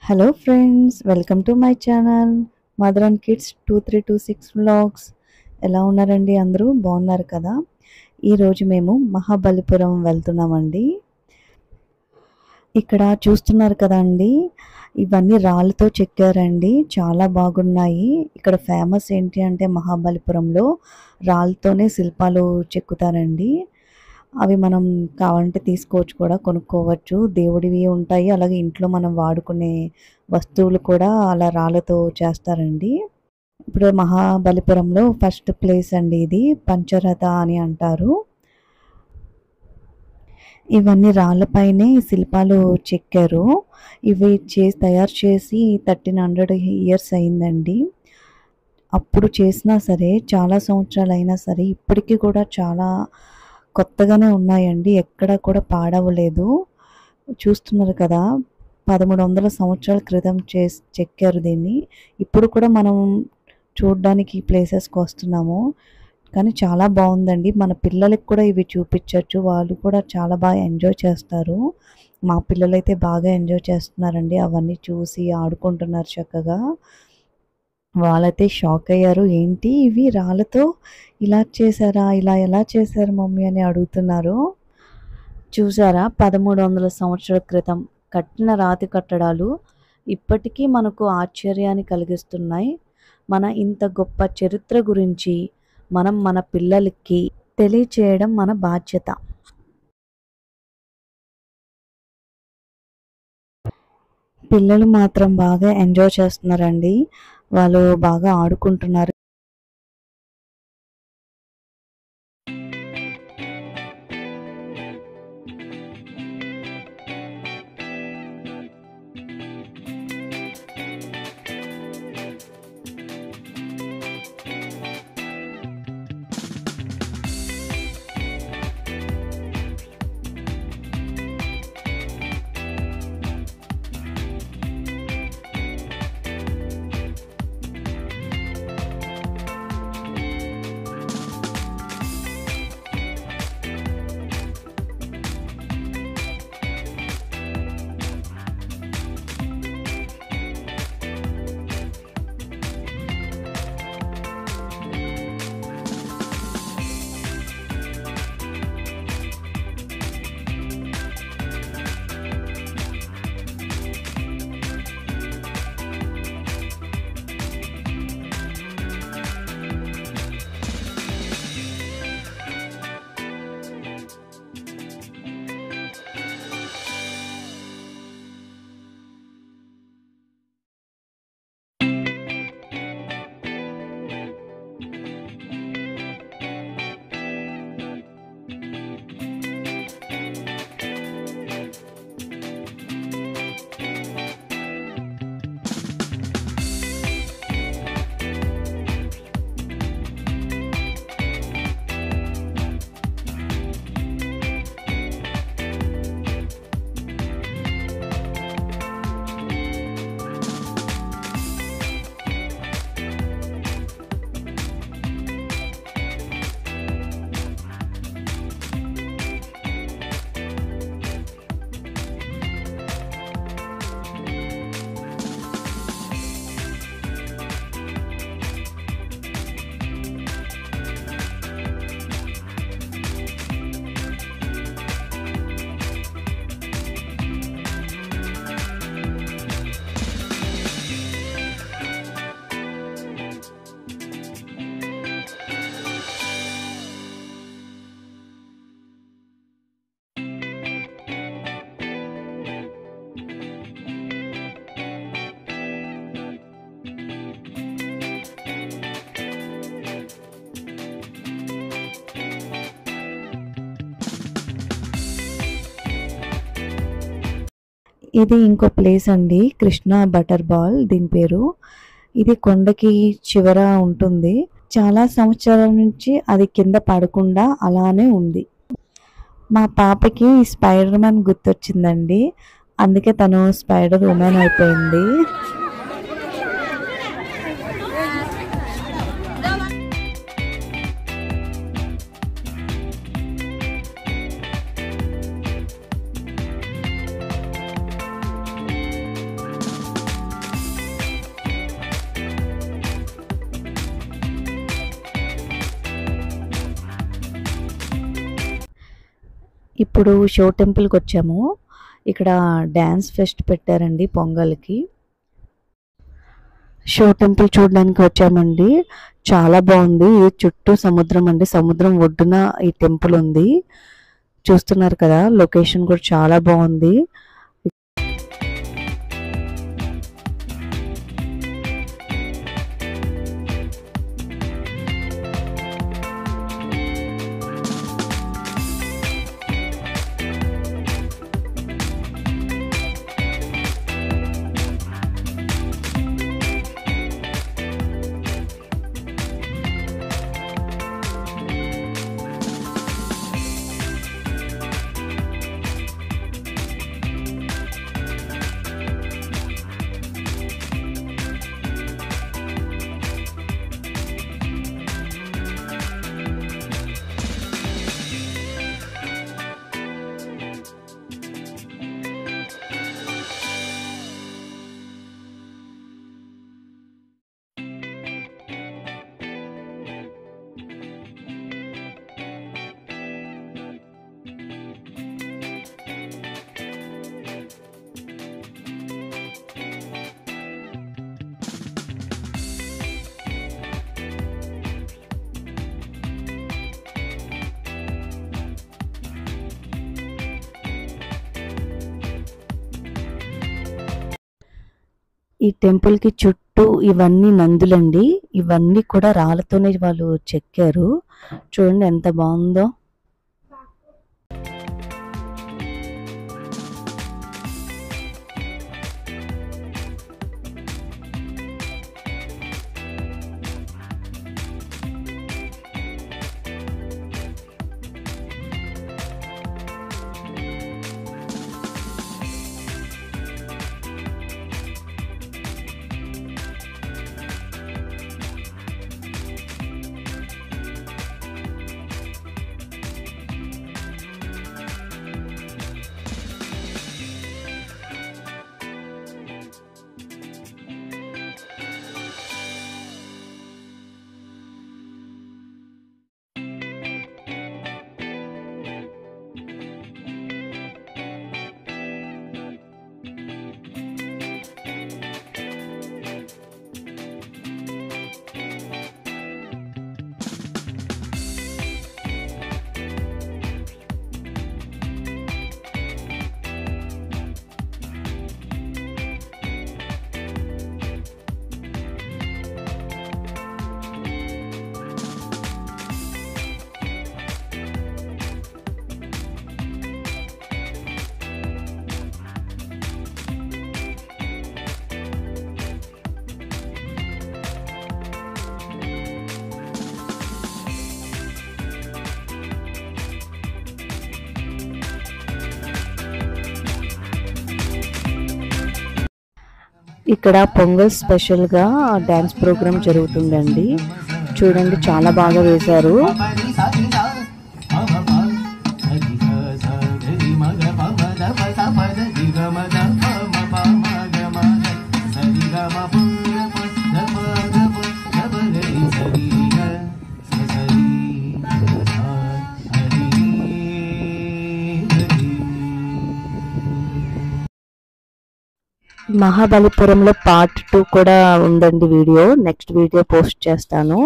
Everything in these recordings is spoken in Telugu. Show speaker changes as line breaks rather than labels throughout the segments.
Hello friends, welcome to my channel mother and kids 2326 vlogs. ఎలా ఉన్నారండి? అందరూ బాగున్నారు కదా? ఈరోజు మేము మహాబలిపురం వెళ్తున్నామండి. ఇక్కడ చూస్తున్నారు కదండి, ఇవన్నీ రాళ్ళతో చెక్కారండి, చాలా బాగున్నాయి. ఇక్కడ ఫేమస్ ఏంటి అంటే మహాబలిపురంలో రాళ్ళతోనే శిల్పాలు చెక్కుతారండి. అవి మనం కావాలంటే తీసుకోవచ్చు, కూడా కొనుక్కోవచ్చు. దేవుడివి ఉంటాయి, అలాగే ఇంట్లో మనం వాడుకునే వస్తువులు కూడా అలా రాళ్ళతో చేస్తారండి. ఇప్పుడు మహాబలిపురంలో ఫస్ట్ ప్లేస్ అండి ఇది, పంచరథ అని అంటారు. ఇవన్నీ రాళ్ళపైనే శిల్పాలు చెక్కారు. ఇవి తయారు చేసి 1300 ఇయర్స్ అయిందండి. అప్పుడు చేసినా సరే, చాలా సంవత్సరాలు అయినా సరే, ఇప్పటికీ కూడా చాలా కొత్తగానే ఉన్నాయండి. ఎక్కడ కూడా పాడవలేదు. చూస్తున్నారు కదా, 1300 సంవత్సరాల క్రితం చెక్కారు దీన్ని. ఇప్పుడు కూడా మనం చూడడానికి ప్లేసెస్కి వస్తున్నాము, కానీ చాలా బాగుందండి. మన పిల్లలకి కూడా ఇవి చూపించవచ్చు, వాళ్ళు కూడా చాలా బాగా ఎంజాయ్ చేస్తారు. మా పిల్లలైతే బాగా ఎంజాయ్ చేస్తున్నారండి, అవన్నీ చూసి ఆడుకుంటున్నారు చక్కగా. వాళ్ళైతే షాక్ అయ్యారు, ఏంటి ఇవి రాళ్ళతో ఇలా చేశారా, ఇలా ఎలా చేశారు మమ్మీ అని అడుగుతున్నారు. చూసారా, 1300 సంవత్సరాల క్రితం కట్టిన రాతి కట్టడాలు ఇప్పటికీ మనకు ఆశ్చర్యాన్ని కలిగిస్తున్నాయి. మన ఇంత గొప్ప చరిత్ర గురించి మనం మన పిల్లలకి తెలియచేయడం మన బాధ్యత. పిల్లలు మాత్రం బాగా ఎంజాయ్ చేస్తున్నారండి, వాళ్ళు బాగా ఆడుకుంటున్నారు. ఇది ఇంకో ప్లేస్ అండి, కృష్ణ బటర్ బాల్ దీని పేరు. ఇది కొండకి చివర ఉంటుంది. చాలా సంవత్సరాల నుంచి అది కింద పడకుండా అలానే ఉంది. మా పాపకి స్పైడర్ మ్యాన్ గుర్తొచ్చిందండి, అందుకే తను స్పైడర్ ఉమెన్ అయిపోయింది. ఇప్పుడు షో టెంపుల్కి వచ్చాము. ఇక్కడ డ్యాన్స్ ఫెస్ట్ పెట్టారండి పొంగల్కి. షో టెంపుల్ చూడడానికి వచ్చామండి. చాలా బాగుంది. ఇది చుట్టూ సముద్రం అండి. సముద్రం ఒడ్డున ఈ టెంపుల్ ఉంది. చూస్తున్నారు కదా, లొకేషన్ కూడా చాలా బాగుంది. ఈ టెంపుల్కి చుట్టూ ఇవన్నీ నందులండి. ఇవన్నీ కూడా రాళ్ళతోనే వాళ్ళు చెక్కారు. చూడండి ఎంత బాగుందో. ఇక్కడ పొంగల్ స్పెషల్గా డ్యాన్స్ ప్రోగ్రామ్ జరుగుతుందండి. చూడండి చాలా బాగా వేశారు. మహాబలిపురంలో పార్ట్ 2 కూడా ఉందండి వీడియో. నెక్స్ట్ వీడియో పోస్ట్ చేస్తాను,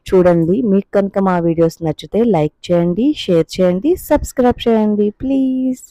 చూడండి. మీకు కనుక మా వీడియోస్ నచ్చితే లైక్ చేయండి, షేర్ చేయండి, సబ్స్క్రైబ్ చేయండి ప్లీజ్.